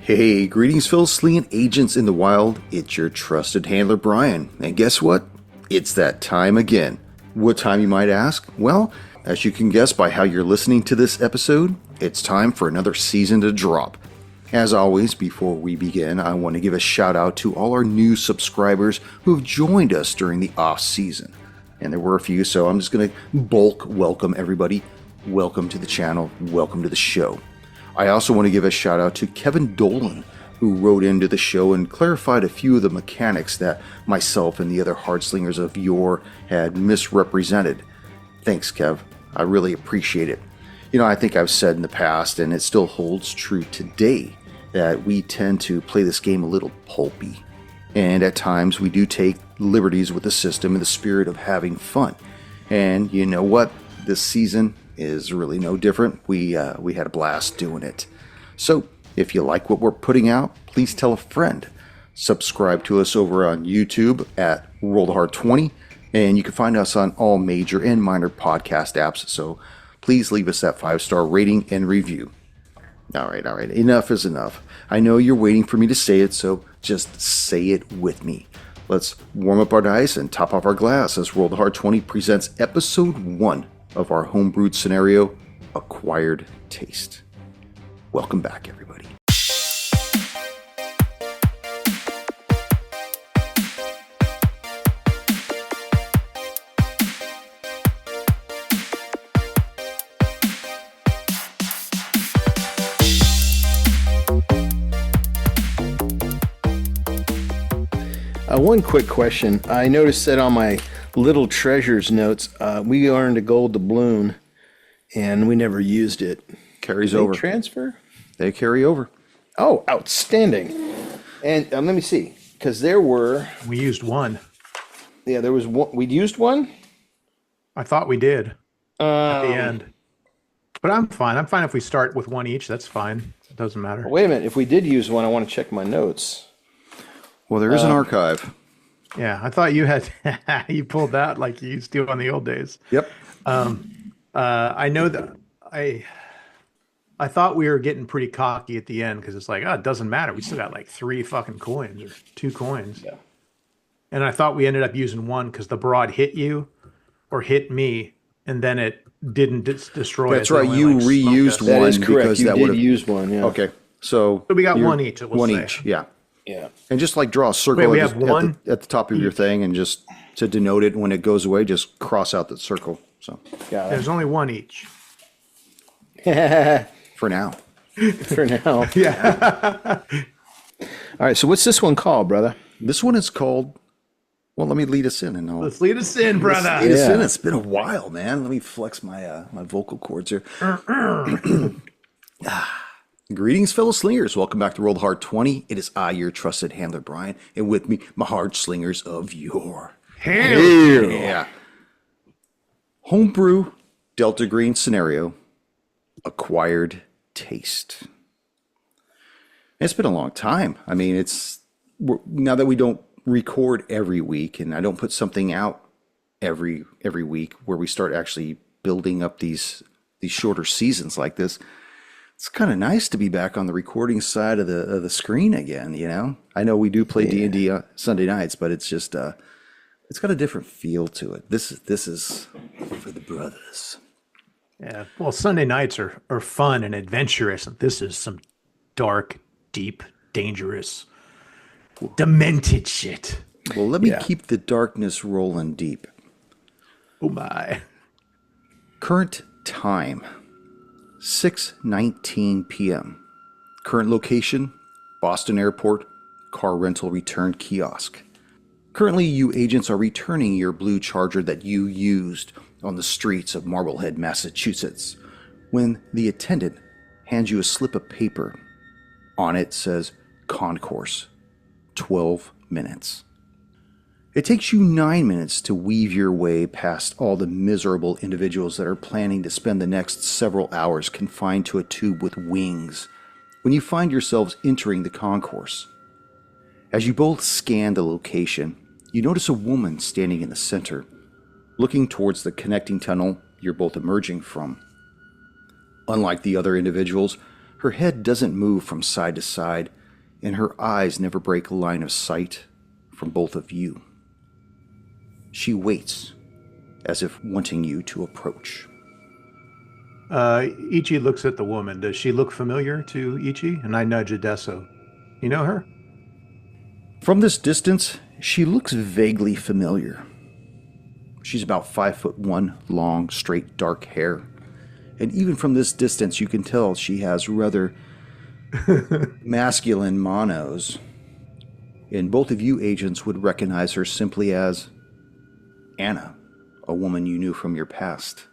Hey, greetings fellow slinging agents in the wild, it's your trusted handler Brian, and guess what? It's that time again. What time you might ask? Well, as you can guess by how you're listening to this episode, it's time for another season to drop. As always, before we begin, I want to give a shout out to all our new subscribers who have joined us during the off season. And there were a few, so I'm just going to bulk welcome everybody. Welcome to the channel, welcome to the show. I also want to give a shout out to Kevin Dolan, who wrote into the show and clarified a few of the mechanics that myself and the other hardslingers of yore had misrepresented. Thanks, Kev. I really appreciate it. You know, I think I've said in the past, and it still holds true today, that we tend to play this game a little pulpy. And at times we do take liberties with the system in the spirit of having fun. And you know what? This season is really no different. We had a blast doing it. So if you like what we're putting out, please tell a friend. Subscribe to us over on YouTube at Roll20, and you can find us on all major and minor podcast apps. So please leave us that 5-star rating and review. All right. Enough is enough. I know you're waiting for me to say it, so just say it with me. Let's warm up our dice and top off our glass as Roll20 presents episode 1 of our homebrewed scenario, Acquired Taste. Welcome back, everybody. One quick question. I noticed that on my Little Treasures notes, we earned a gold doubloon, and we never used it. Carries over. Transfer? They carry over. Oh, outstanding. And let me see, because there were... We used one. Yeah, there was one. We used one? I thought we did at the end. But I'm fine. I'm fine if we start with one each. That's fine. It doesn't matter. Wait a minute. If we did use one, I want to check my notes. Well, there is an archive. Yeah, I thought you had you pulled that like you used to on the old days. Yep. I know that I thought we were getting pretty cocky at the end because it's like, oh, it doesn't matter. We still got like 3 fucking coins or 2 coins. Yeah. And I thought we ended up using one because the broad hit you or hit me, and then it didn't destroy. That's us. right. Only, You like, reused smoked us. That one is correct. because You that did would have use one, yeah. Okay. So we got you're- one each. One each. Yeah. Yeah. And just like draw a circle we at, have one at the top of your thing, and just to denote it when it goes away, just cross out the circle. So Got There's only one each. it. for now. For now. Yeah. All right, so what's this one called, brother? This one is called. Well, let me lead us in, and I'll Let's lead us in, brother. lead us in. Yeah. It's been a while, man. Let me flex my my vocal cords here. Greetings, fellow slingers. Welcome back to Roll20. It is I, your trusted handler, Brian, and with me, my hard slingers of yore. Hail. Yeah. Homebrew, Delta Green scenario, Acquired Taste. It's been a long time. I mean, now that we don't record every week, and I don't put something out every week where we start actually building up these shorter seasons like this. It's kind of nice to be back on the recording side of the screen again, you know? I know we do play D&D Sunday nights, but it's just it's got a different feel to it. This is for the brothers. Yeah. Well, Sunday nights are fun and adventurous. And this is some dark, deep, dangerous, demented shit. Well, let me keep the darkness rolling deep. Oh my. Current time, 6:19 p.m. Current location, Boston Airport, car rental return kiosk. Currently, you agents are returning your blue Charger that you used on the streets of Marblehead, Massachusetts, when the attendant hands you a slip of paper. On it says, Concourse, 12 minutes. It takes you 9 minutes to weave your way past all the miserable individuals that are planning to spend the next several hours confined to a tube with wings when you find yourselves entering the concourse. As you both scan the location, you notice a woman standing in the center, looking towards the connecting tunnel you're both emerging from. Unlike the other individuals, Her head doesn't move from side to side, and her eyes never break a line of sight from both of you. She waits, as if wanting you to approach. Ichi looks at the woman. Does she look familiar to Ichi? And I nudge Adesso. You know her? From this distance, she looks vaguely familiar. She's about 5'1", long, straight, dark hair. And even from this distance, you can tell she has rather masculine monos. And both of you agents would recognize her simply as Anna, a woman you knew from your past.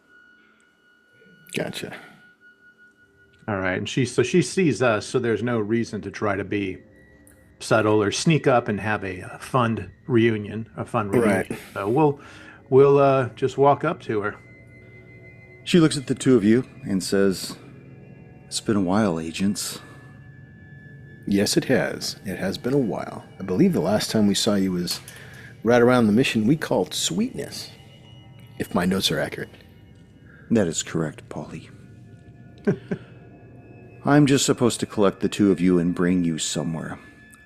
Gotcha. All right. And she sees us, so there's no reason to try to be subtle or sneak up and have a fun reunion. Right. So we'll just walk up to her. She looks at the two of you and says, "It's been a while, agents." Yes, it has. It has been a while. I believe the last time we saw you was right around the mission we called Sweetness, if my notes are accurate. That is correct, Polly. I'm just supposed to collect the two of you and bring you somewhere.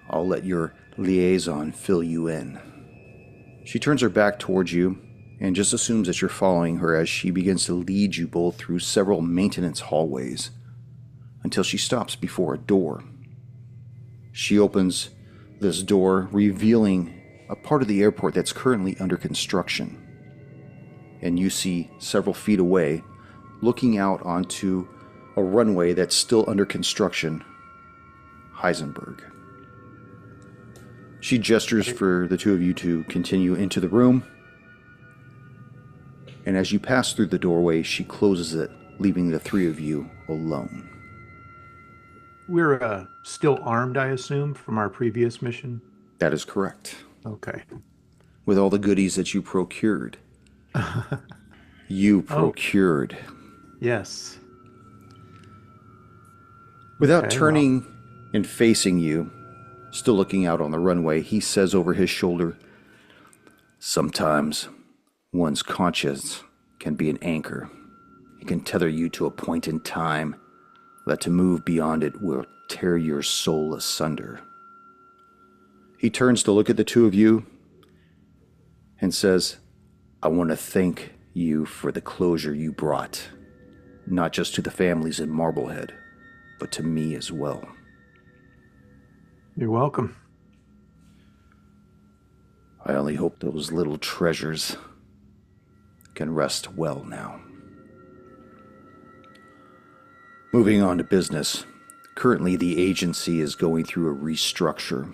I'll let your liaison fill you in. She turns her back towards you and just assumes that you're following her as she begins to lead you both through several maintenance hallways until she stops before a door. She opens this door, revealing a part of the airport that's currently under construction. And you see several feet away, looking out onto a runway that's still under construction, Heisenberg. She gestures for the two of you to continue into the room. And as you pass through the doorway, she closes it, leaving the three of you alone. We're still armed, I assume, from our previous mission? That is correct. Okay. With all the goodies that you procured. You procured. Yes. Without Okay, turning and facing you, still looking out on the runway, he says over his shoulder, "Sometimes one's conscience can be an anchor. It can tether you to a point in time that to move beyond it will tear your soul asunder." He turns to look at the two of you and says, "I want to thank you for the closure you brought, not just to the families in Marblehead, but to me as well." You're welcome. I only hope those little treasures can rest well now. Moving on to business. Currently, the agency is going through a restructure.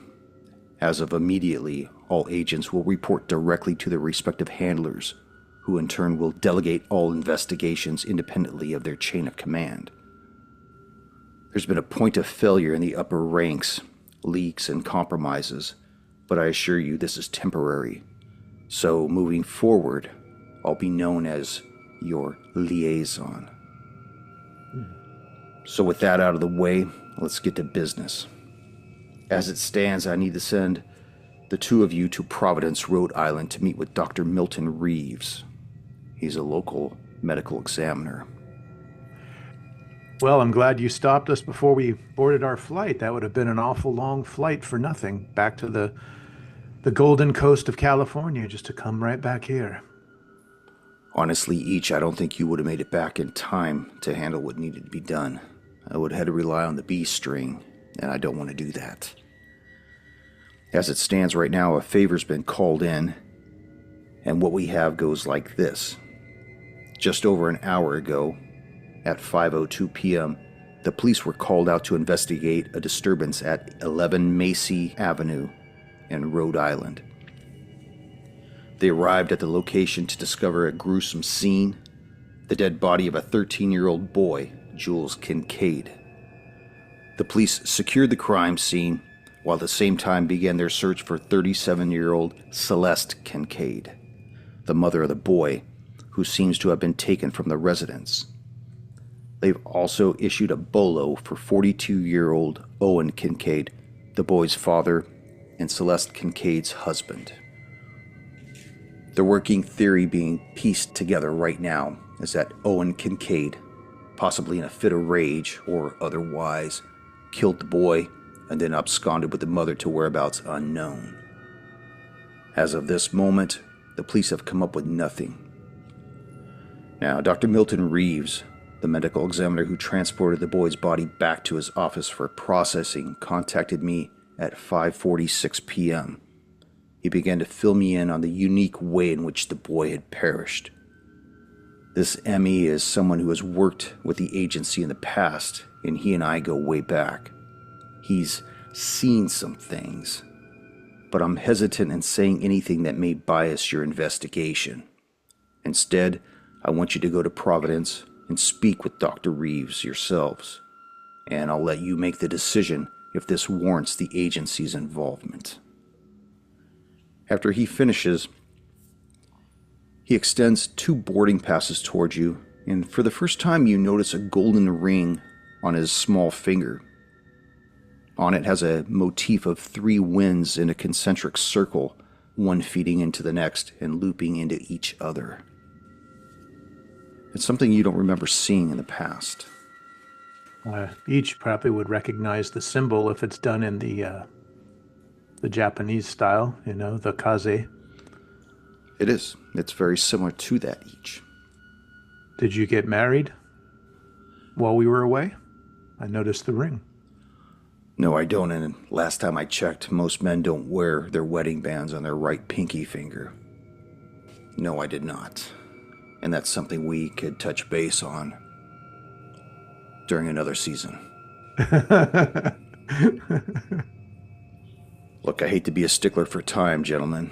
As of immediately, all agents will report directly to their respective handlers, who in turn will delegate all investigations independently of their chain of command. There's been a point of failure in the upper ranks, leaks and compromises, but I assure you this is temporary. So moving forward, I'll be known as your liaison. So with that out of the way, let's get to business. As it stands, I need to send the two of you to Providence, Rhode Island to meet with Dr. Milton Reeves. He's a local medical examiner. Well, I'm glad you stopped us before we boarded our flight. That would have been an awful long flight for nothing. Back to the golden coast of California, just to come right back here. Honestly, I don't think you would have made it back in time to handle what needed to be done. I would have had to rely on the B string, and I don't want to do that. As it stands right now, a favor's been called in, and what we have goes like this. Just over an hour ago, at 5:02 p.m., the police were called out to investigate a disturbance at 11 Macy Avenue in Rhode Island. They arrived at the location to discover a gruesome scene, the dead body of a 13-year-old boy, Jules Kincaid. The police secured the crime scene, while at the same time began their search for 37-year-old Celeste Kincaid, the mother of the boy, who seems to have been taken from the residence. They've also issued a bolo for 42-year-old Owen Kincaid, the boy's father, and Celeste Kincaid's husband. The working theory being pieced together right now is that Owen Kincaid possibly in a fit of rage or otherwise, killed the boy and then absconded with the mother to whereabouts unknown. As of this moment, the police have come up with nothing. Now, Dr. Milton Reeves, the medical examiner who transported the boy's body back to his office for processing, contacted me at 5:46 p.m. He began to fill me in on the unique way in which the boy had perished. This ME is someone who has worked with the agency in the past, and he and I go way back. He's seen some things, but I'm hesitant in saying anything that may bias your investigation. Instead, I want you to go to Providence and speak with Dr. Reeves yourselves, and I'll let you make the decision if this warrants the agency's involvement. After he finishes, he extends 2 boarding passes towards you, and for the first time you notice a golden ring on his small finger. On it has a motif of 3 winds in a concentric circle, one feeding into the next and looping into each other. It's something you don't remember seeing in the past. Each probably would recognize the symbol if it's done in the Japanese style, the kaze. It is. It's very similar to that each. Did you get married while we were away? I noticed the ring. No, I don't, and last time I checked, most men don't wear their wedding bands on their right pinky finger. No, I did not. And that's something we could touch base on during another season. Look, I hate to be a stickler for time, gentlemen,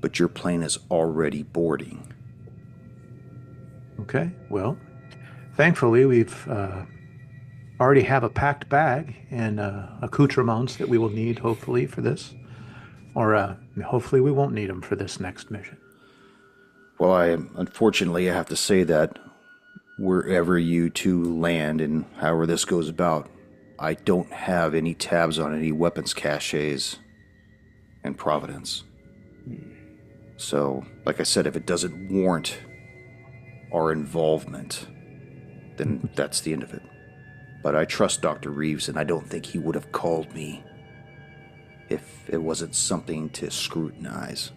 but your plane is already boarding. Okay, well, thankfully we've already have a packed bag and accoutrements that we will need, hopefully, for this. Or hopefully we won't need them for this next mission. Well, unfortunately, I have to say that wherever you two land and however this goes about, I don't have any tabs on any weapons caches in Providence. So, like I said, if it doesn't warrant our involvement, then that's the end of it. But I trust Dr. Reeves, and I don't think he would have called me if it wasn't something to scrutinize.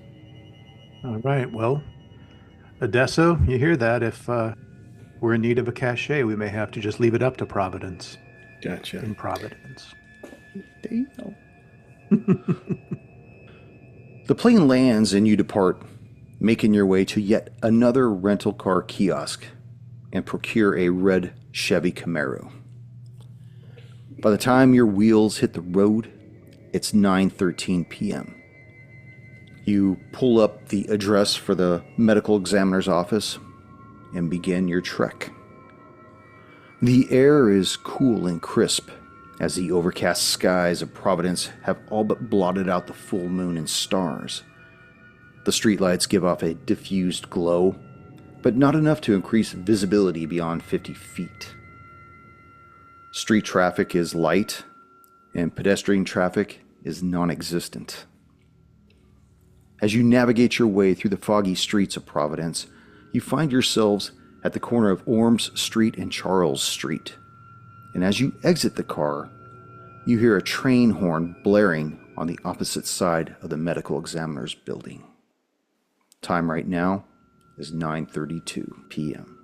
All right, well, Adesso, you hear that? If we're in need of a cache, we may have to just leave it up to Providence. Gotcha. In Providence. Damn. The plane lands and you depart, making your way to yet another rental car kiosk and procure a red Chevy Camaro. By the time your wheels hit the road, it's 9:13 p.m. You pull up the address for the medical examiner's office and begin your trek. The air is cool and crisp, as the overcast skies of Providence have all but blotted out the full moon and stars. The streetlights give off a diffused glow, but not enough to increase visibility beyond 50 feet. Street traffic is light, and pedestrian traffic is non-existent. As you navigate your way through the foggy streets of Providence, you find yourselves at the corner of Orms Street and Charles Street. And as you exit the car, you hear a train horn blaring on the opposite side of the medical examiner's building. Time right now is 9:32 p.m.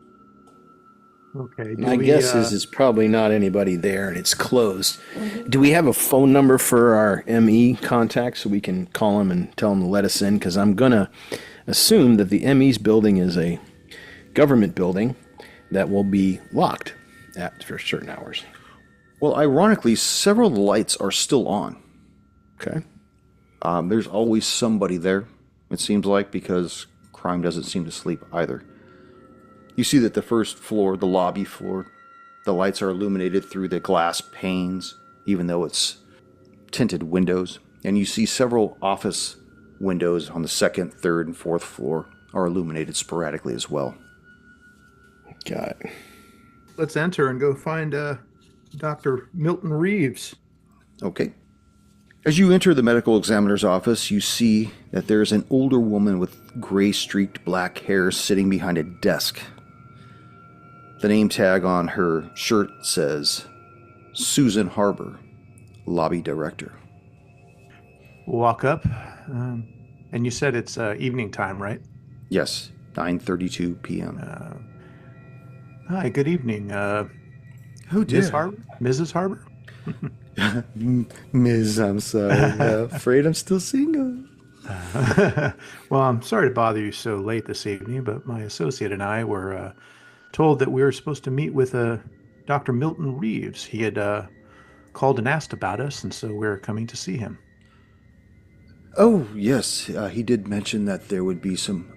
Okay. My guess is it's probably not anybody there and it's closed. Do we have a phone number for our ME contact so we can call them and tell them to let us in? Because I'm going to assume that the ME's building is a government building that will be locked for certain hours. Well, ironically, several of the lights are still on. Okay. There's always somebody there, it seems like, because crime doesn't seem to sleep either. You see that the first floor, the lobby floor, the lights are illuminated through the glass panes, even though it's tinted windows. And you see several office windows on the second, third, and fourth floor are illuminated sporadically as well. Got it. Let's enter and go find Dr. Milton Reeves. Okay. As you enter the medical examiner's office, you see that there's an older woman with gray-streaked black hair sitting behind a desk. The name tag on her shirt says Susan Harbor, Lobby Director. We'll walk up. And you said it's evening time, right? Yes, 9:32 p.m. Hi, good evening. Oh Miss Harbor? Mrs. Harbor? Ms., I'm sorry. Afraid I'm still single. Well, I'm sorry to bother you so late this evening, but my associate and I were told that we were supposed to meet with Dr. Milton Reeves. He had called and asked about us, and so we're coming to see him. Oh, yes. He did mention that there would be some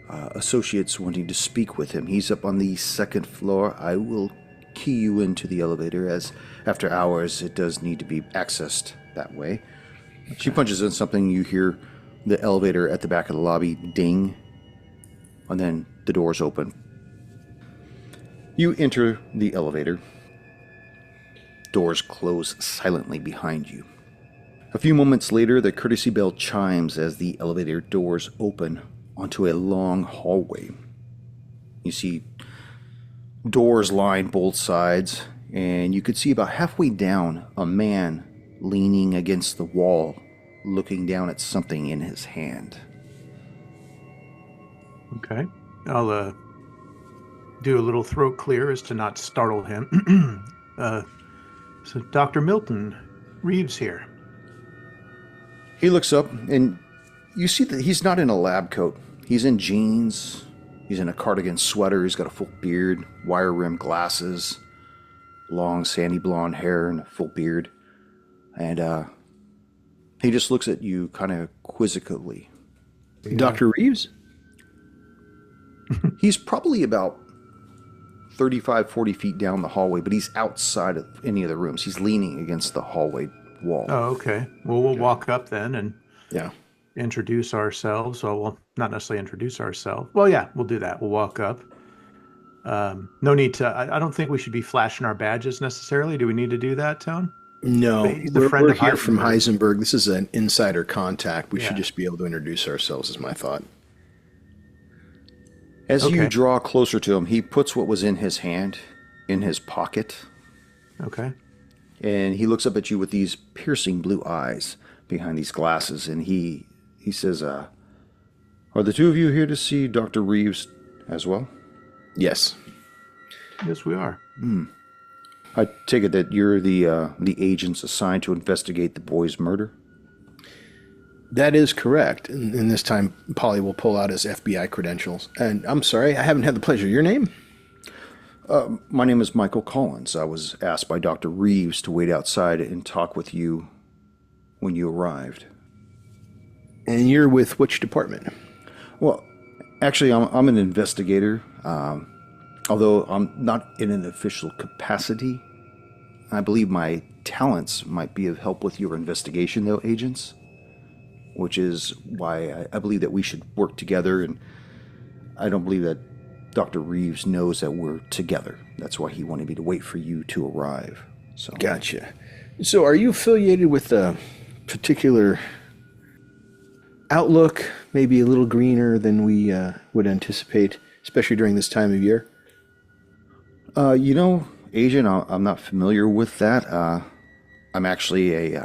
associates wanting to speak with him. He's up on the second floor. I will key you into the elevator, as after hours it does need to be accessed that way. Okay. She punches in something. You hear the elevator at the back of the lobby ding, and then the doors open. You enter the elevator. Doors close silently behind you. A few moments later, the courtesy bell chimes as the elevator doors open onto a long hallway. You see doors line both sides, and you could see about halfway down a man leaning against the wall, looking down at something in his hand. Okay. I'll do a little throat clear as to not startle him. So Dr. Milton Reeves here. He looks up, and you see that he's not in a lab coat. He's in jeans. He's in a cardigan sweater. He's got a full beard, wire-rimmed glasses, long sandy blonde hair, and a full beard. And he just looks at you kind of quizzically. Dr. Reeves? He's probably about 35, 40 feet down the hallway, but he's outside of any of the rooms. He's leaning against the hallway wall. Oh, okay. Well, we'll walk up then and Yeah. introduce ourselves. Well, we'll not necessarily introduce ourselves. Well, yeah, we'll do that. We'll walk up. No need to. I don't think we should be flashing our badges necessarily. Do we need to do that, Tone? No, He's the we're friend of here from Heisenberg. Heisenberg. This is an insider contact. We should Yeah. just be able to introduce ourselves, is my thought. As you Okay. draw closer to him, he puts what was in his hand in his pocket, Okay. and he looks up at you with these piercing blue eyes behind these glasses, and he says, are the two of you here to see Dr. Reeves as well? Yes. Yes, we are. I take it that you're the agents assigned to investigate the boy's murder? That is correct. And this time, Polly will pull out his FBI credentials. And I'm sorry, I haven't had the pleasure. Your name? My name is Michael Collins. I was asked by Dr. Reeves to wait outside and talk with you when you arrived. And you're with which department? Well, actually, I'm an investigator. Although I'm not in an official capacity, I believe my talents might be of help with your investigation, though, agents. Which is why I believe that we should work together, and I don't believe that Dr. Reeves knows that we're together. That's why he wanted me to wait for you to arrive. So Gotcha. So are you affiliated with a particular outlook, maybe a little greener than we would anticipate, especially during this time of year? Agent, I'm not familiar with that. I'm actually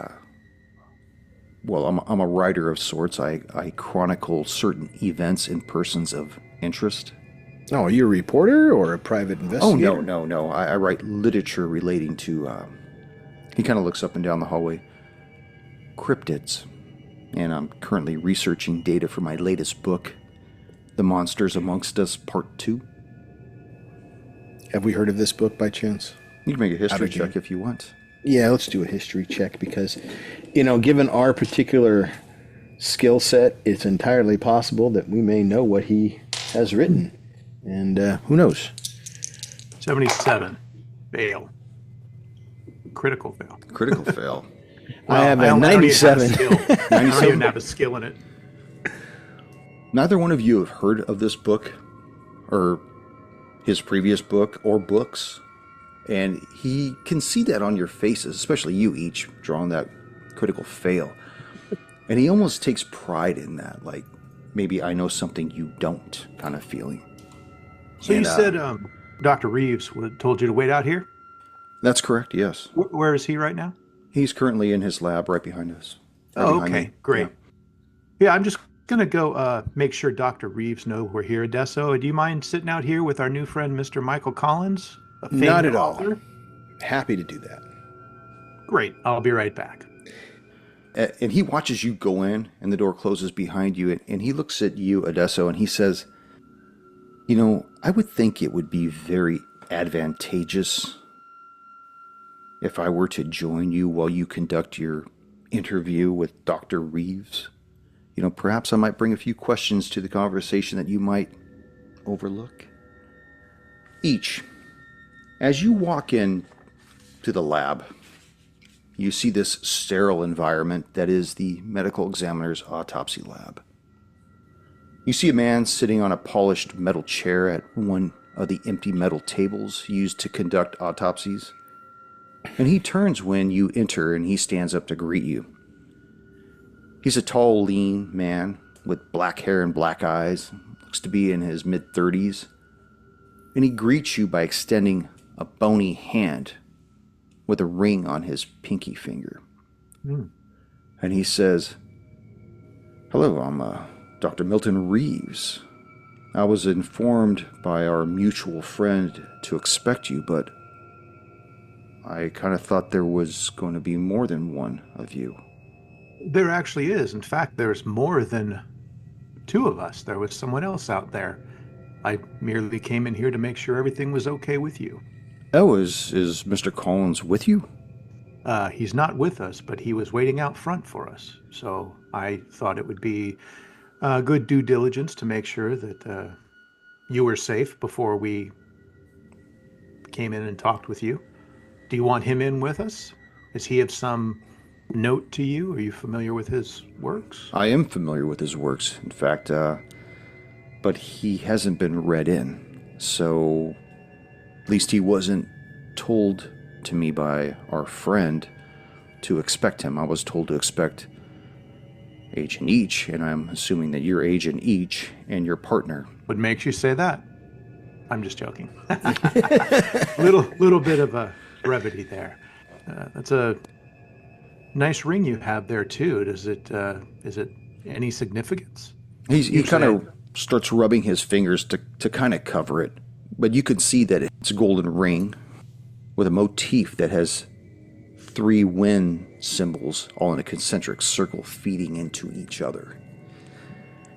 I'm a writer of sorts. I chronicle certain events and persons of interest. Oh, are you a reporter or a private investigator? Oh, no. I write literature relating to, he kind of looks up and down the hallway, cryptids. And I'm currently researching data for my latest book, The Monsters Amongst Us, Part 2. Have we heard of this book by chance? You can make a history Out of check if you want. Yeah, let's do a history check because, given our particular skill set, it's entirely possible that we may know what he has written. And who knows? 77. Fail. Critical fail. Critical fail. I have a don't even have 97. skill. I don't even have a skill in it. Neither one of you have heard of this book or his previous book or books. And he can see that on your faces, especially you each drawing that critical fail. And he almost takes pride in that, like maybe I know something you don't kind of feeling. So And, you said Dr. Reeves told you to wait out here? That's correct, yes. Where is he right now? He's currently in his lab right behind us. Right Oh, behind okay, me. great. Yeah. Yeah, I'm just gonna go make sure Dr. Reeves know we're here, Adesso. Do you mind sitting out here with our new friend, Mr. Michael Collins, a Not famed at all. author? Happy to do that. Great, I'll be right back. And he watches you go in, and the door closes behind you, and he looks at you, Adesso, and he says, "You know, I would think it would be very advantageous if I were to join you while you conduct your interview with Dr. Reeves. You know, perhaps I might bring a few questions to the conversation that you might overlook." Each, as you walk in to the lab, you see this sterile environment that is the medical examiner's autopsy lab. You see a man sitting on a polished metal chair at one of the empty metal tables used to conduct autopsies. And he turns when you enter and he stands up to greet you. He's a tall, lean man with black hair and black eyes, looks to be in his mid-30s. And he greets you by extending a bony hand with a ring on his pinky finger. And he says, "Hello, I'm Dr. Milton Reeves. I was informed by our mutual friend to expect you, but I kind of thought there was going to be more than one of you." There actually is. In fact, there's more than two of us. There was someone else out there. I merely came in here to make sure everything was okay with you. Oh, is Mr. Collins with you? He's not with us, but he was waiting out front for us. So I thought it would be good due diligence to make sure that you were safe before we came in and talked with you. Do you want him in with us? Is he of some note to you? Are you familiar with his works? I am familiar with his works, in fact, but he hasn't been read in, so at least he wasn't told to me by our friend to expect him. I was told to expect Agent Each, and I'm assuming that you're Agent Each and your partner. What makes you say that? I'm just joking. little bit of a brevity there. That's a nice ring you have there too. Is it any significance? He kind of starts rubbing his fingers to kind of cover it, but you can see that it's a golden ring with a motif that has 3 wind symbols all in a concentric circle feeding into each other.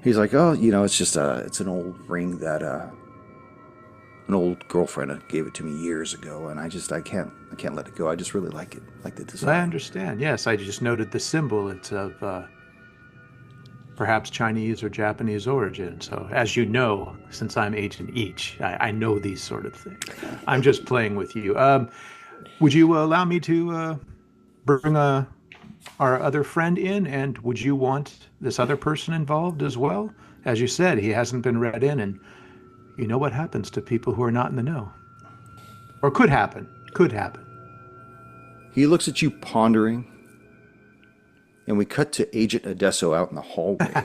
He's like, "Oh, you know, it's just it's an old ring that an old girlfriend gave it to me years ago, and I can't let it go. I just really like it, like the design." I understand. Yes, I just noted the symbol. It's of perhaps Chinese or Japanese origin. So, as you know, since I'm Agent Each, I know these sort of things. I'm just playing with you. Would you allow me to bring our other friend in? And would you want this other person involved as well? As you said, he hasn't been read in, and you know what happens to people who are not in the know. Or could happen. Could happen. He looks at you pondering, and we cut to Agent Adesso out in the hallway.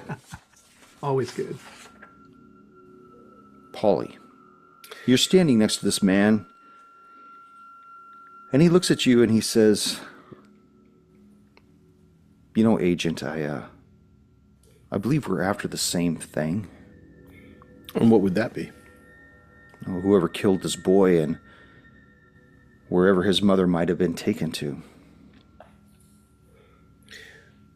Always good. Polly, you're standing next to this man, and he looks at you and he says, "You know, Agent, I believe we're after the same thing. And what would that be? Whoever killed this boy and wherever his mother might have been taken to."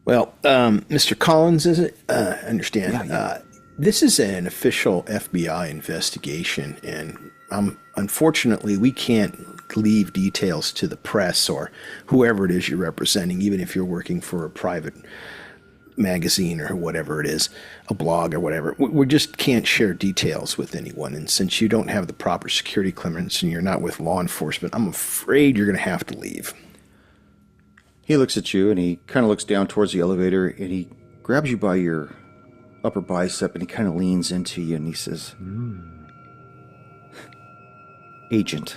Well, Mr. Collins, is it? I understand. Yeah. This is an official FBI investigation, and unfortunately, we can't leave details to the press or whoever it is you're representing, even if you're working for a private magazine or whatever it is, a blog or whatever. We just can't share details with anyone. And since you don't have the proper security clearance and you're not with law enforcement, I'm afraid you're going to have to leave. He looks at you and he kind of looks down towards the elevator and he grabs you by your upper bicep and he kind of leans into you and he says, "Agent,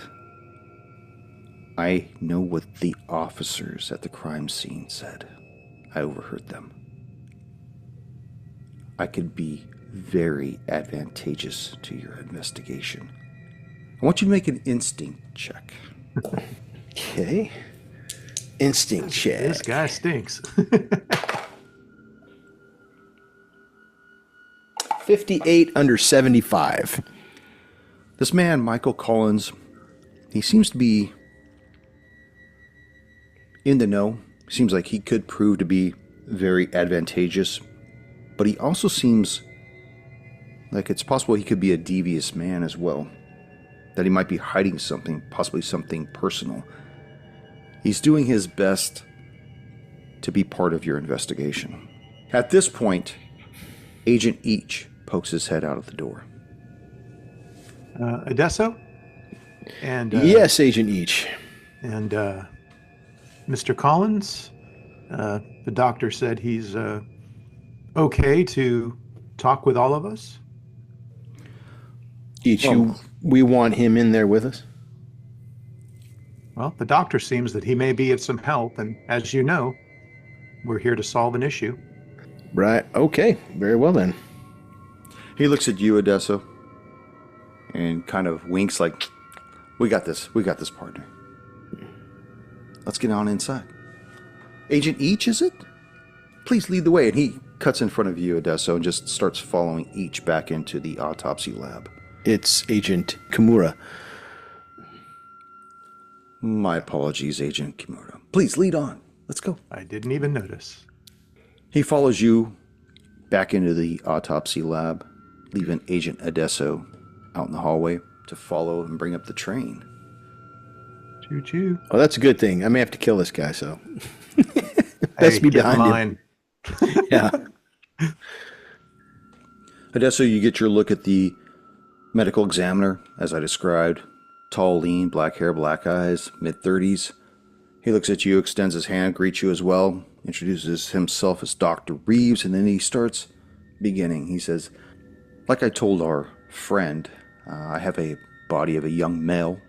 I know what the officers at the crime scene said. I overheard them. I could be very advantageous to your investigation. I want you to make an instinct check. Okay. Instinct check. This guy stinks. 58 under 75. This man, Michael Collins, he seems to be in the know. Seems like he could prove to be very advantageous, but he also seems like it's possible he could be a devious man as well. That he might be hiding something, possibly something personal. He's doing his best to be part of your investigation. At this point, Agent Each pokes his head out of the door. Adesso? And Yes, Agent Each. And Mr. Collins, the doctor said he's okay to talk with all of us. Each, we want him in there with us. Well, the doctor seems that he may be of some help, and as you know, we're here to solve an issue. Right. Okay. Very well then. He looks at you, Adesso, and kind of winks like, we got this, partner. Let's get on inside. Agent Each, is it? Please lead the way. And he cuts in front of you, Adesso, and just starts following Each back into the autopsy lab. It's Agent Kimura. My apologies, Agent Kimura. Please lead on. Let's go. I didn't even notice. He follows you back into the autopsy lab, leaving Agent Adesso out in the hallway to follow and bring up the train. Choo-choo. Oh, that's a good thing. I may have to kill this guy, so. Let's be behind him. Yeah. Adesso, you get your look at the medical examiner, as I described. Tall, lean, black hair, black eyes, mid-30s. He looks at you, extends his hand, greets you as well, introduces himself as Dr. Reeves, and then he starts beginning. He says, like I told our friend, I have a body of a young male,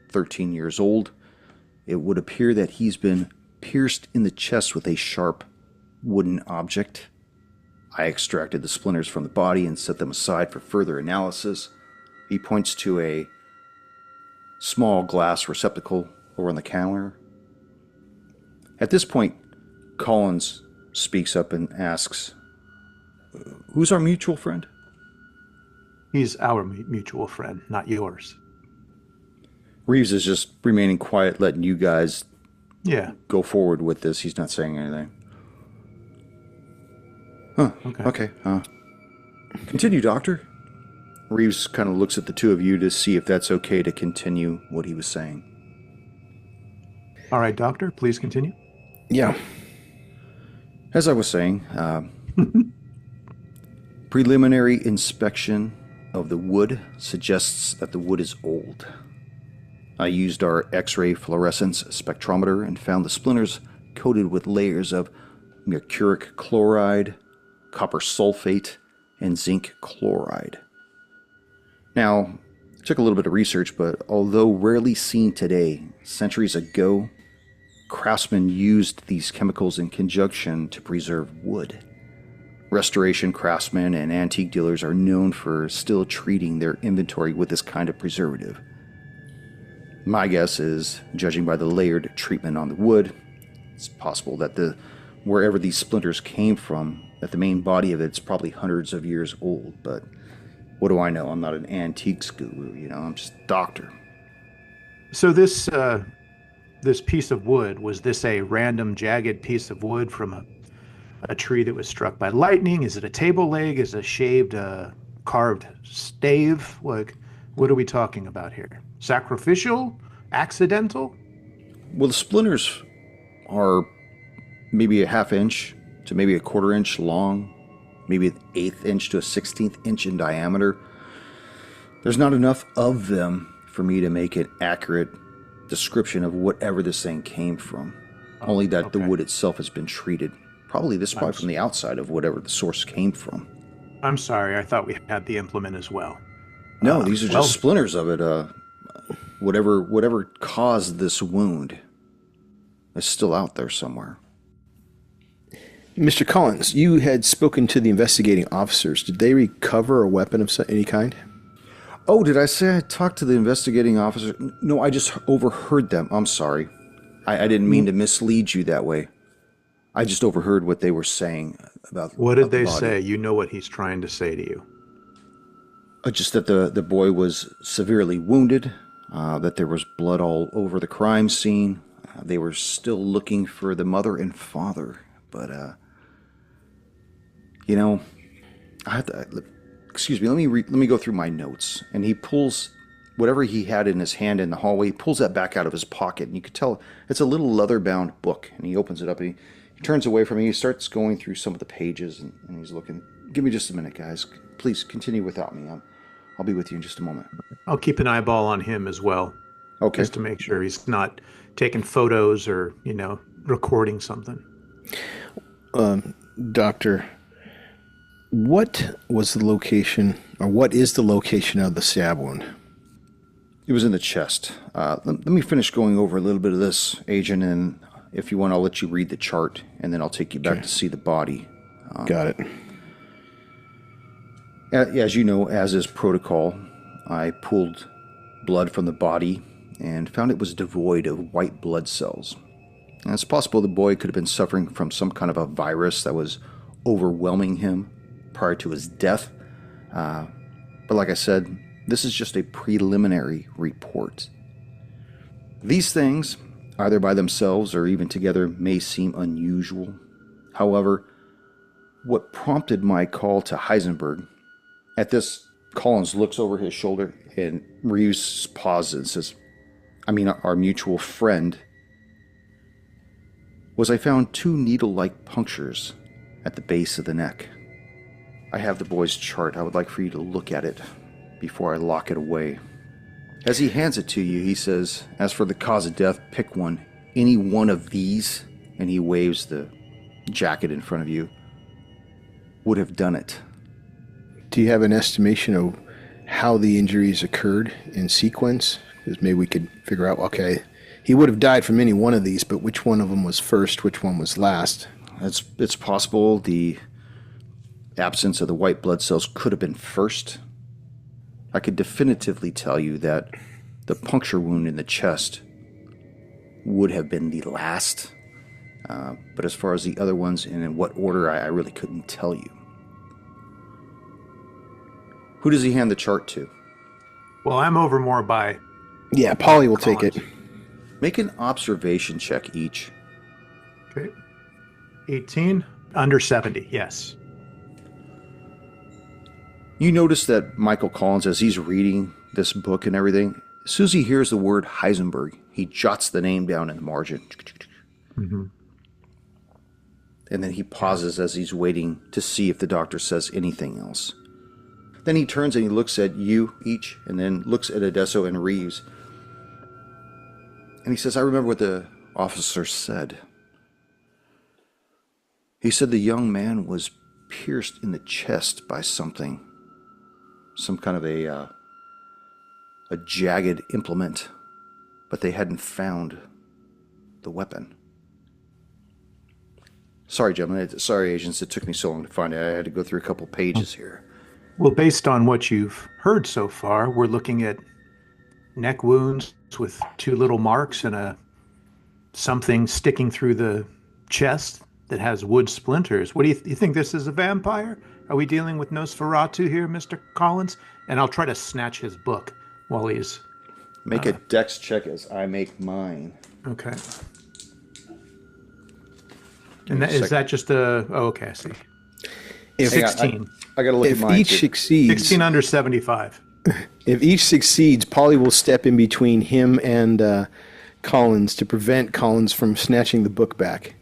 13 years old. It would appear that he's been pierced in the chest with a sharp wooden object. I extracted the splinters from the body and set them aside for further analysis. He points to a small glass receptacle over on the counter. At this point, Collins speaks up and asks, who's our mutual friend? He's our mutual friend, not yours. Reeves is just remaining quiet, letting you guys go forward with this. He's not saying anything. Huh. Okay. Continue, Doctor. Reeves kind of looks at the two of you to see if that's okay to continue what he was saying. All right, Doctor, please continue. Yeah. As I was saying, preliminary inspection of the wood suggests that the wood is old. I used our X-ray fluorescence spectrometer and found the splinters coated with layers of mercuric chloride, copper sulfate, and zinc chloride. Now, I took a little bit of research, but although rarely seen today, centuries ago, craftsmen used these chemicals in conjunction to preserve wood. Restoration craftsmen and antique dealers are known for still treating their inventory with this kind of preservative. My guess is, judging by the layered treatment on the wood, it's possible that wherever these splinters came from, that the main body of it's probably hundreds of years old, but what do I know? I'm not an antiques guru, I'm just a doctor. So this piece of wood, was this a random jagged piece of wood from a tree that was struck by lightning? Is it a table leg? Is it a shaved, carved stave? Like, what are we talking about here? Sacrificial? Accidental? Well, the splinters are maybe a ½ inch to maybe a ¼ inch long, maybe an 1/8 inch to a 1/16 inch in diameter. There's not enough of them for me to make an accurate description of whatever this thing came from. Only that the wood itself has been treated. Probably from the outside of whatever the source came from. I'm sorry, I thought we had the implement as well. No, these are just splinters of it. Whatever caused this wound is still out there somewhere. Mr. Collins, you had spoken to the investigating officers. Did they recover a weapon of any kind? Oh, did I say I talked to the investigating officer? No, I just overheard them. I'm sorry. I didn't mean to mislead you that way. I just overheard what they were saying What about did the they body. say? You know what he's trying to say to you. Just that the boy was severely wounded, that there was blood all over the crime scene. They were still looking for the mother and father. But, you know, I have to... Excuse me, let me go through my notes. And he pulls whatever he had in his hand in the hallway, he pulls that back out of his pocket. And you could tell it's a little leather-bound book. And he opens it up and he turns away from me. He starts going through some of the pages and he's looking. Give me just a minute, guys. Please continue without me. I'll be with you in just a moment. I'll keep an eyeball on him as well. Okay. Just to make sure he's not taking photos or, recording something. Doctor, what was the location, or what is the location of the stab wound? It was in the chest. Let me finish going over a little bit of this, Agent, and if you want, I'll let you read the chart, and then I'll take you back to see the body. Got it. As you know, as is protocol, I pulled blood from the body and found it was devoid of white blood cells. And it's possible the boy could have been suffering from some kind of a virus that was overwhelming him prior to his death. But like I said, this is just a preliminary report. These things, either by themselves or even together, may seem unusual. However, what prompted my call to Heisenberg, at this, Collins looks over his shoulder and Reeves pauses and says, our mutual friend, was I found 2 needle-like punctures at the base of the neck. I have the boy's chart. I would like for you to look at it before I lock it away. As he hands it to you, he says, as for the cause of death, pick one. Any one of these, and he waves the jacket in front of you, would have done it. Do you have an estimation of how the injuries occurred in sequence? Because maybe we could figure out, okay, he would have died from any one of these, but which one of them was first, which one was last? It's possible the absence of the white blood cells could have been first. I could definitively tell you that the puncture wound in the chest would have been the last. But as far as the other ones and in what order, I really couldn't tell you. Who does he hand the chart to? Well, I'm over more by... Yeah, Polly will take it. Make an observation check each. Okay. 18. Under 70, yes. You notice that Michael Collins, as he's reading this book and everything, as soon as he hears the word Heisenberg, he jots the name down in the margin. Mm-hmm. And then he pauses as he's waiting to see if the doctor says anything else. Then he turns and he looks at you each, and then looks at Adesso and Reeves. And he says, I remember what the officer said. He said the young man was pierced in the chest by something. Some kind of a jagged implement. But they hadn't found the weapon. Sorry, gentlemen. Sorry, agents. It took me so long to find it. I had to go through a couple pages here. Well, based on what you've heard so far, we're looking at neck wounds with 2 little marks and something sticking through the chest that has wood splinters. What do you think this is a vampire? Are we dealing with Nosferatu here, Mr. Collins? And I'll try to snatch his book while he's... Make a dex check as I make mine. Okay. And is that just a... Oh, okay, I see. 16. I got to look at If mine. each succeeds, 16 under 75. if each succeeds, Polly will step in between him and Collins to prevent Collins from snatching the book back.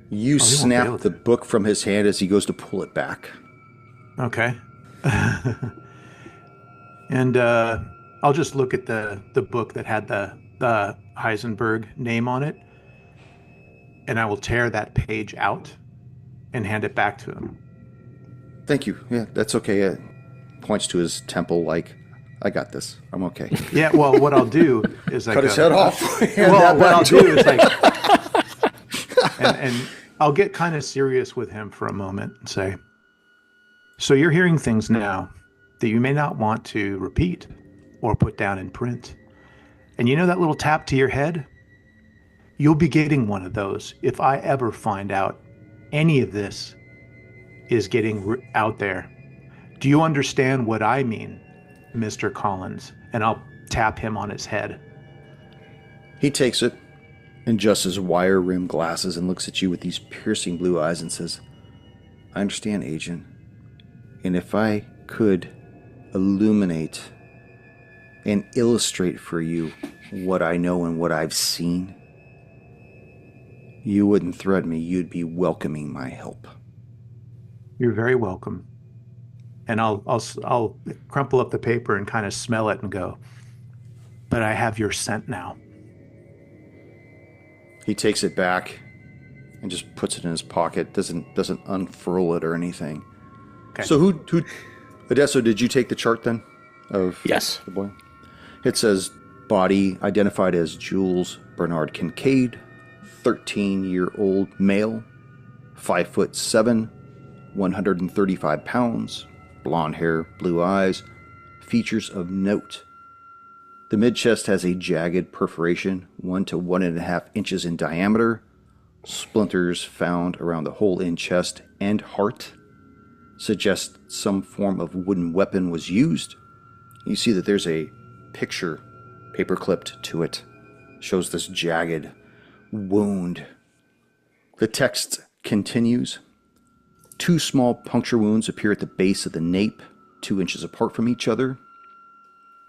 You won't be snap able the to. book from his hand as he goes to pull it back. Okay. And I'll just look at the book that had the Heisenberg name on it, and I will tear that page out and hand it back to him. Thank you. Yeah, that's okay. Points to his temple like, I got this. I'm okay. Yeah, well, what I'll do is Cut his head off. Well, what I'll do is and I'll get kind of serious with him for a moment and say, so you're hearing things now that you may not want to repeat. or put down in print. And you know that little tap to your head? You'll be getting one of those if I ever find out any of this is getting out there. Do you understand what I mean, Mr. Collins? And I'll tap him on his head. He takes it, adjusts his wire-rimmed glasses, and looks at you with these piercing blue eyes and says, I understand, Agent. And if I could illuminate and illustrate for you what I know and what I've seen, you wouldn't threaten me. You'd be welcoming my help. You're very welcome. And I'll crumple up the paper and kind of smell it and go, but I have your scent now. He takes it back and just puts it in his pocket. Doesn't unfurl it or anything. Okay. So who Odesso, did you take the chart then of Yes. the boy? It says body identified as Jules Bernard Kincaid, 13-year-old male, 5'7", 135 pounds, blonde hair, blue eyes, features of note. The mid-chest has a jagged perforation, 1 to 1.5 inches in diameter. Splinters found around the hole in chest and heart suggest some form of wooden weapon was used. You see that there's a picture paper-clipped to it. Shows this jagged wound. The text continues. 2 small puncture wounds appear at the base of the nape, 2 inches apart from each other.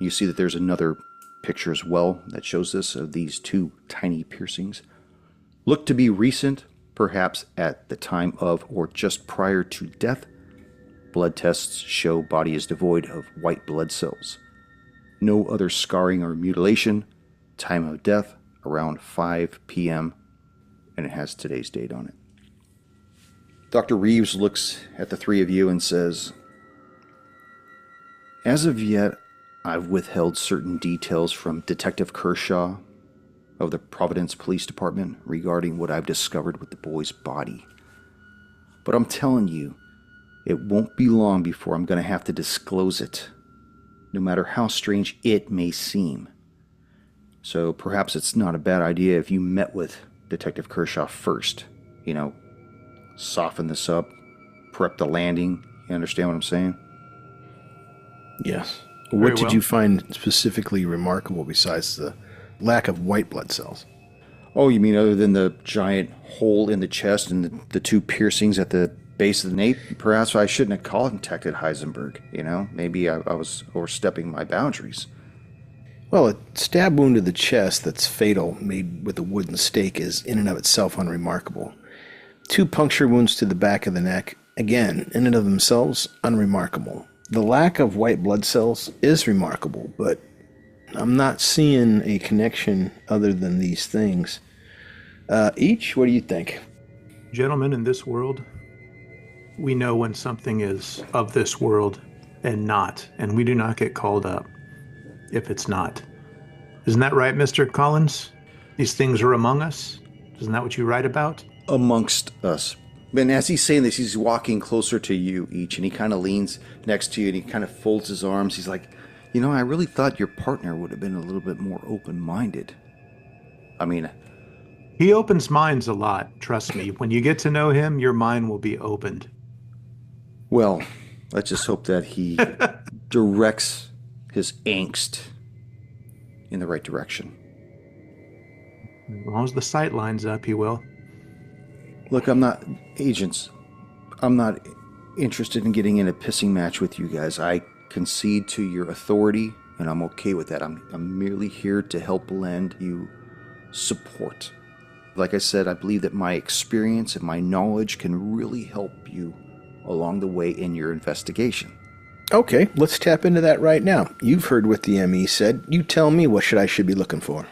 You see that there's another picture as well that shows this of these 2 tiny piercings. Look to be recent, perhaps at the time of or just prior to death. Blood tests show body is devoid of white blood cells. No other scarring or mutilation. Time of death around 5 p.m. and it has today's date on it. Dr. Reeves looks at the 3 of you and says, as of yet, I've withheld certain details from Detective Kershaw of the Providence Police Department regarding what I've discovered with the boy's body. But I'm telling you, it won't be long before I'm going to have to disclose it, no matter how strange it may seem. So perhaps it's not a bad idea if you met with Detective Kershaw first. You know, soften this up, prep the landing. You understand what I'm saying? Yes. Very What did well. you find specifically remarkable besides the lack of white blood cells? Oh, you mean other than the giant hole in the chest and the 2 piercings at the base of the nape? Perhaps I shouldn't have contacted Heisenberg, you know? Maybe I was overstepping my boundaries. Well, a stab wound to the chest that's fatal, made with a wooden stake, is in and of itself unremarkable. 2 puncture wounds to the back of the neck, again, in and of themselves, unremarkable. The lack of white blood cells is remarkable, but I'm not seeing a connection other than these things. What do you think? Gentlemen, in this world, we know when something is of this world and not, and we do not get called up if it's not. Isn't that right, Mr. Collins? These things are among us? Isn't that what you write about? Amongst us. And as he's saying this, he's walking closer to you each, and he kind of leans next to you, and he kind of folds his arms. He's like, you know, I really thought your partner would have been a little bit more open-minded. I mean, He opens minds a lot, trust me. When you get to know him, your mind will be opened. well, let's just hope that he directs his angst in the right direction. As long as the sight lines up, he will. Look, agents, I'm not interested in getting in a pissing match with you guys. I concede to your authority, and I'm okay with that. I'm merely here to help lend you support. Like I said, I believe that my experience and my knowledge can really help you along the way in your investigation. Okay, let's tap into that right now. You've heard what the ME said. You tell me what I should be looking for.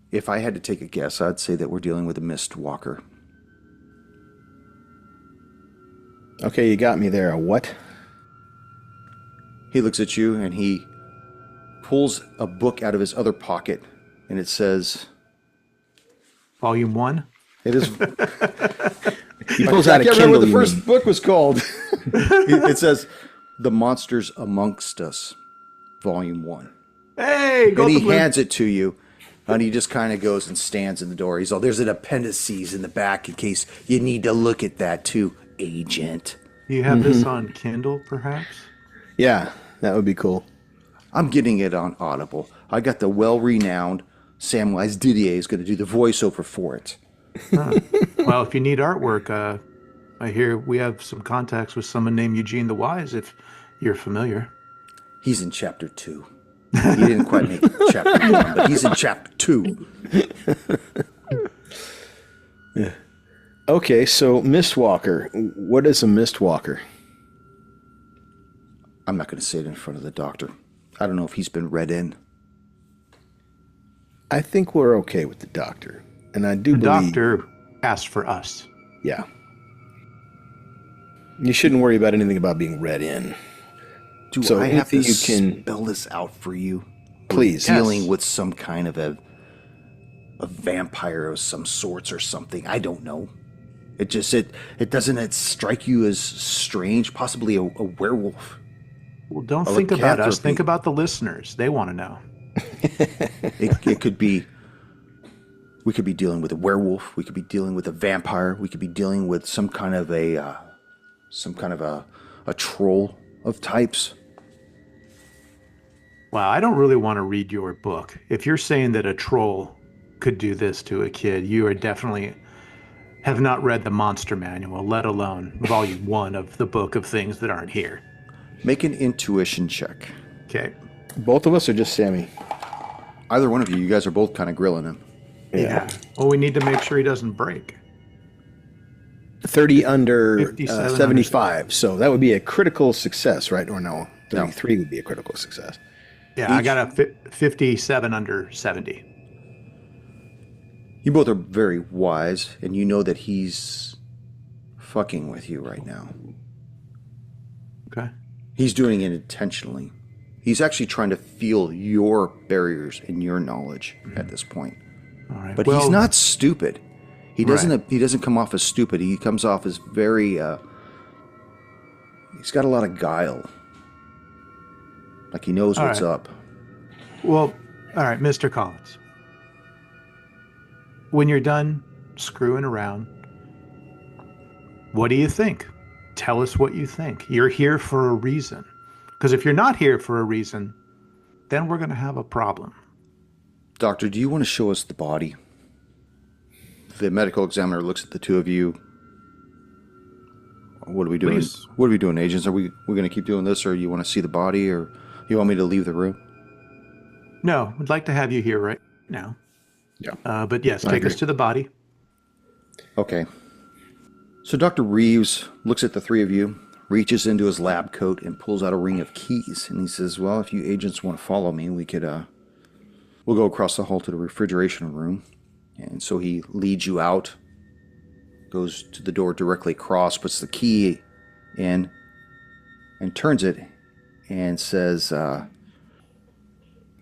If I had to take a guess, I'd say that we're dealing with a mist walker. Okay, you got me there. A what? He looks at you and he pulls a book out of his other pocket, and it says, Volume 1? it is... He pulls out a I can't remember Kindle. what the You first mean. book was called. It says, The Monsters Amongst Us. Volume 1. Hey, And he Blue. hands it to you, and he just kind of goes and stands in the door. He's all, there's an appendices in the back in case you need to look at that too, Agent. You have this on Kindle, perhaps? Yeah, that would be cool. I'm getting it on Audible. I got the well-renowned Samwise Didier is going to do the voiceover for it. Huh. Well, if you need artwork, I hear we have some contacts with someone named Eugene the Wise, if you're familiar. He's in chapter 2. He didn't quite make chapter 1, but he's in chapter 2. Yeah. Okay, so Mistwalker. What is a Mistwalker? I'm not going to say it in front of the doctor. I don't know if he's been read in. I think we're okay with the doctor. And I do The believe... doctor asked for us. Yeah. You shouldn't worry about anything about being read in. Do So I have to anything you can... spell this out for you? Please. We're dealing with some kind of a vampire of some sorts or something. I don't know. It just it doesn't strike you as strange, possibly a werewolf. Well, don't Or think about us. lycanthropy. Think about the listeners. They want to know. It could be. We could be dealing with a werewolf. We could be dealing with a vampire. We could be dealing with some kind of a troll of types. Wow, I don't really want to read your book. If you're saying that a troll could do this to a kid, you are definitely have not read the Monster Manual, let alone Volume 1 of the Book of Things That Aren't Here. Make an intuition check. Okay. Both of us or just Sammy? Either one of you. You guys are both kind of grilling him. Yeah. Well, we need to make sure he doesn't break. 30 under 57 75. So that would be a critical success, right? Or no? 33 would be a critical success. Yeah, I got a 57 under 70. You both are very wise, and you know that he's fucking with you right now. Okay. He's doing it intentionally. He's actually trying to feel your barriers and your knowledge at this point. All right. But well, he's not stupid. He doesn't. Right. He doesn't come off as stupid. He comes off as very. He's got a lot of guile. Like he knows what's up. Well, all right, Mr. Collins. When you're done screwing around, what do you think? Tell us what you think. You're here for a reason. Because if you're not here for a reason, then we're going to have a problem. Doctor, do you want to show us the body? The medical examiner looks at the two of you. What are we doing? Please. What are we doing, agents? Are we going to keep doing this, or you want to see the body, or you want me to leave the room? No, we'd like to have you here right now. Yeah. But yes, I take agree. us to the body. Okay. So Dr. Reeves looks at the three of you, reaches into his lab coat, and pulls out a ring of keys. And he says, well, if you agents want to follow me, we could, we'll go across the hall to the refrigeration room. And so he leads you out, goes to the door directly across, puts the key in, and turns it, and says, I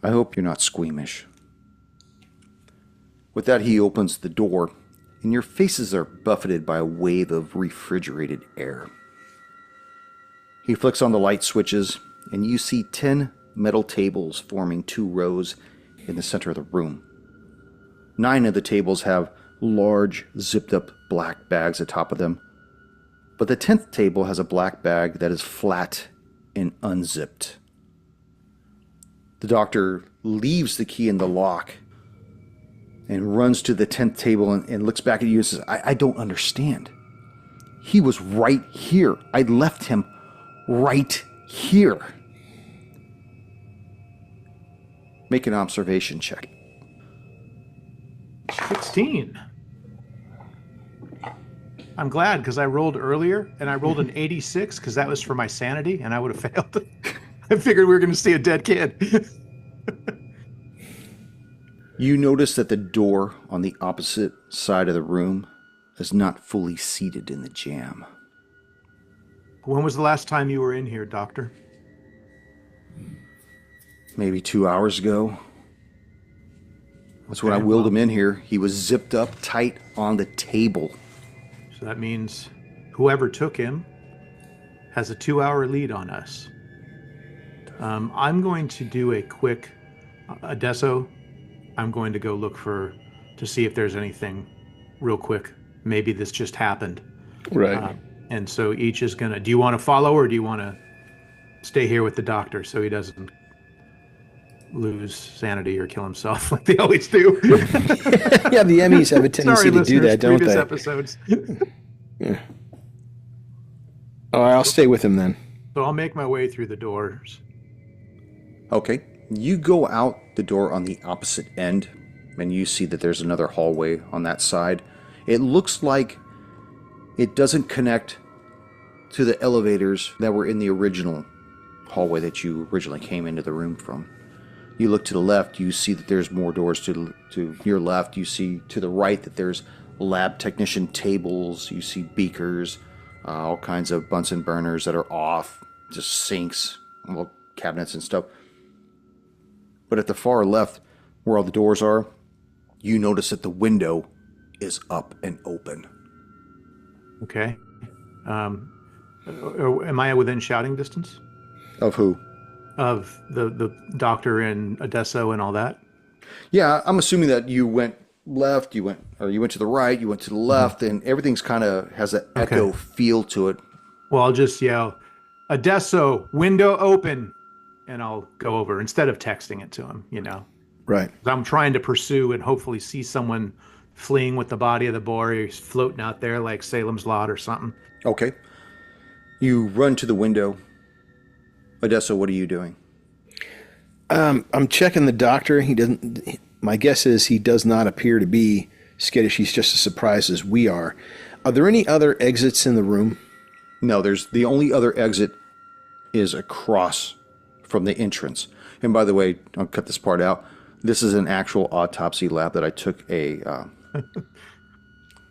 hope you're not squeamish. With that, he opens the door, and your faces are buffeted by a wave of refrigerated air. He flicks on the light switches, and you see 10 metal tables forming 2 rows in the center of the room. 9 of the tables have large, zipped-up black bags atop of them, but the 10th table has a black bag that is flat and unzipped. The doctor leaves the key in the lock and runs to the 10th table and looks back at you and says, I don't understand. He was right here. I left him right here. Make an observation check. 16. I'm glad because I rolled earlier and I rolled an 86 because that was for my sanity and I would have failed. I figured we were going to see a dead kid. You notice that the door on the opposite side of the room is not fully seated in the jamb. When was the last time you were in here, Doctor? Maybe 2 hours ago. That's when I Okay, willed well. him in here. He was zipped up tight on the table. So that means whoever took him has a 2-hour lead on us. I'm going to do a quick Adesso. I'm going to go look to see if there's anything real quick. Maybe this just happened. Right. And so each is going to, do you want to follow or do you want to stay here with the doctor so he doesn't lose sanity or kill himself like they always do? Yeah, the Emmys have a tendency to do that, don't previous they? Episodes. Yeah. All right, I'll stay with him then. So I'll make my way through the doors. Okay. You go out the door on the opposite end, and you see that there's another hallway on that side. It looks like it doesn't connect to the elevators that were in the original hallway that you originally came into the room from. You look to the left, you see that there's more doors to your left. You see to the right that there's lab technician tables. You see beakers, all kinds of Bunsen burners that are off, just sinks, well, cabinets and stuff. But at the far left, where all the doors are, you notice that the window is up and open. Okay. Am I within shouting distance Of who? of the doctor and Adesso and all that? Yeah, I'm assuming that you went left, you went to the right, you went to the left, and everything's kind of has an echo feel to it. Well, I'll just yell, Adesso, window open, and I'll go over instead of texting it to him, Right. I'm trying to pursue and hopefully see someone fleeing with the body of the boy, or he's floating out there like Salem's Lot or something. Okay. You run to the window. Odessa, what are you doing? I'm checking the doctor. He doesn't. My guess is he does not appear to be skittish. He's just as surprised as we are. Are there any other exits in the room? No, there's the only other exit is across from the entrance. And by the way, I'll cut this part out. This is an actual autopsy lab that I took a...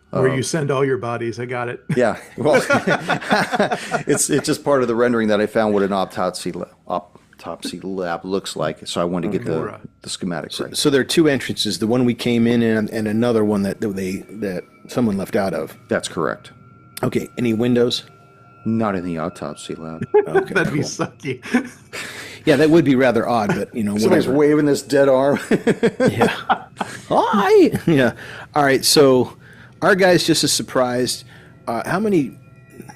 Where you send all your bodies. I got it. Yeah, well, it's just part of the rendering that I found what an autopsy lab looks like. So I wanted to get the schematic right. So there are two entrances: the one we came in and another one that someone left out of. That's correct. Okay. Any windows? Not in the autopsy lab. Okay, That'd be sucky. Yeah, that would be rather odd, but Somebody's whatever. waving this dead arm. Yeah. Hi. Yeah. All right. So our guy's just as surprised. How many?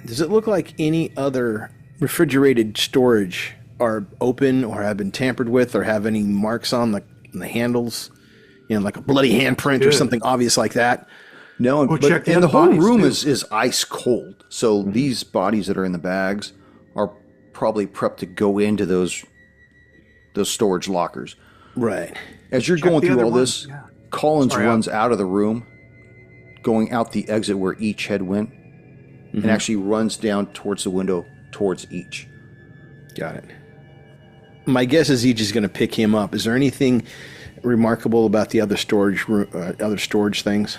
Does it look like any other refrigerated storage are open or have been tampered with or have any marks on the handles? Like a bloody handprint or something obvious like that. No, We'll but check the and the other whole bodies, room too. is ice cold. So these bodies that are in the bags are probably prepped to go into those storage lockers. Right. As you're Check going the through other all ones, this, yeah. Collins Sorry, runs out of the room, going out the exit where each head went, and actually runs down towards the window towards each. Got it. My guess is each is going to pick him up. Is there anything remarkable about the other storage things?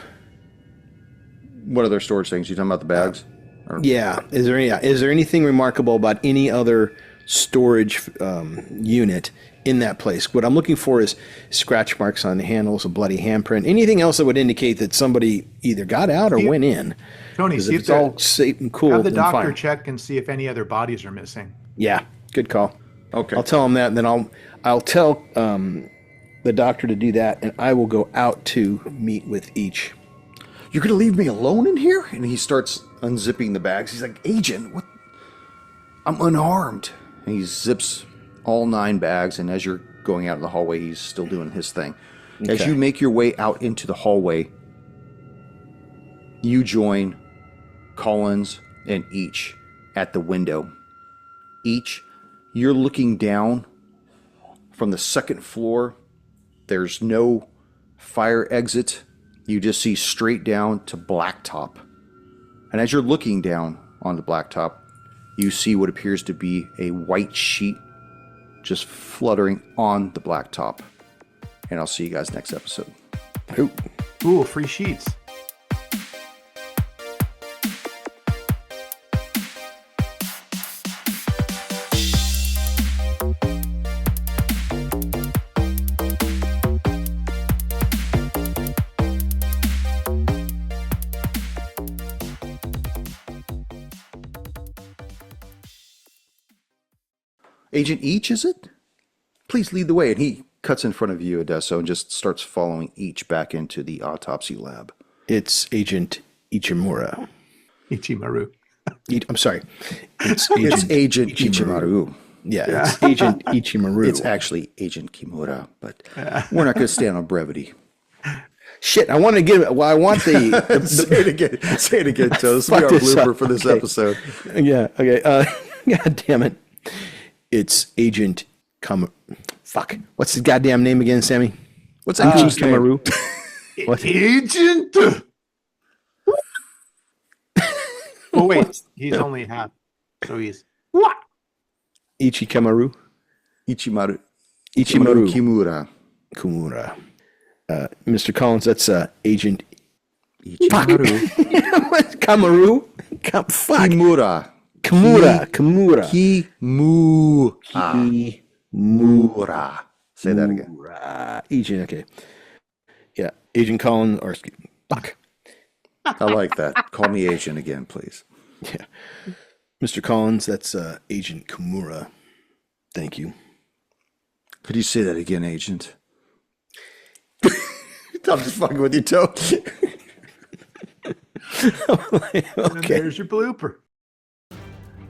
What other storage things? You talking about the bags? Yeah. Is there anything remarkable about any other storage unit in that place? What I'm looking for is scratch marks on the handles, a bloody handprint, anything else that would indicate that somebody either got out or went in. Tony, 'Cause see if if it's all safe and cool, have the then doctor fine. check and see if any other bodies are missing. Yeah, good call. Okay. I'll tell him that, and then I'll tell the doctor to do that, and I will go out to meet with each. You're going to leave me alone in here? And he starts unzipping the bags. He's like, Agent, what? I'm unarmed. And he zips all 9 bags, and as you're going out in the hallway, he's still doing his thing. As Okay. you make your way out into the hallway, you join Collins and Each at the window. Each, you're looking down from the second floor. There's no fire exit. You just see straight down to blacktop. And as you're looking down on the blacktop, you see what appears to be a white sheet just fluttering on the blacktop. And I'll see you guys next episode. Ooh, free sheets. Agent Each, is it? Please lead the way. And he cuts in front of you, Adesso, and just starts following Each back into the autopsy lab. It's Agent Ichimura. Ichimaru. I'm sorry. It's Agent Ichimaru. Yeah, it's Agent Ichimaru. It's actually Agent Kimura, but we're not going to stand on brevity. Shit, I want to give it. Well, I want the Say it again. Say it again, Joe. This will be our blooper for this episode. Yeah, okay. God damn it. It's Agent Fuck. What's his goddamn name again, Sammy? What's that Agent Kimaru? What? Agent. Oh wait, he's only half, so he's what? Ichikamaru? Ichimaru Ichimaru. Kimura. Mr. Collins, that's Agent Ichimaru. Kamaru? Fuck. Kimura. Kimura. Kimura. Say that again. Agent, okay. Yeah, Agent Collins, or fuck. I like that. Call me Agent again, please. Yeah. Mr. Collins, that's Agent Kimura. Thank you. Could you say that again, Agent? I'm just fucking with you, Toe. Okay. There's your blooper.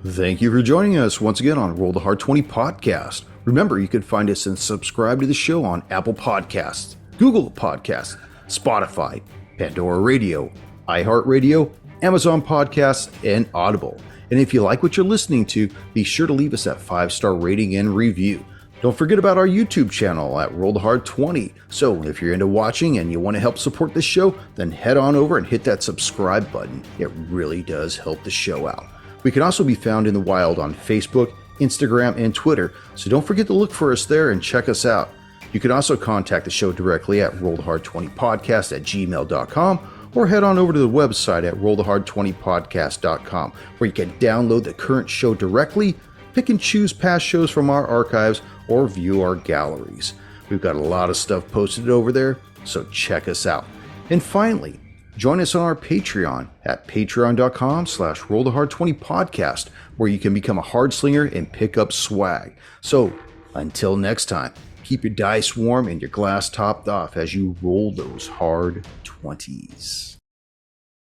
Thank you for joining us once again on Roll the Hard 20 podcast. Remember, you can find us and subscribe to the show on Apple Podcasts, Google Podcasts, Spotify, Pandora Radio, iHeart Radio, Amazon Podcasts, and Audible. And if you like what you're listening to, be sure to leave us that 5-star rating and review. Don't forget about our YouTube channel at Roll the Hard 20. So if you're into watching and you want to help support the show, then head on over and hit that subscribe button. It really does help the show out. We can also be found in the wild on Facebook, Instagram, and Twitter, so don't forget to look for us there and check us out. You can also contact the show directly at rollthehard20podcast@gmail.com or head on over to the website at rollthehard20podcast.com, where you can download the current show directly, pick and choose past shows from our archives, or view our galleries. We've got a lot of stuff posted over there, so check us out. And finally, join us on our Patreon at patreon.com/rollthehard20podcast, where you can become a hard slinger and pick up swag. So until next time, keep your dice warm and your glass topped off as you roll those hard 20s.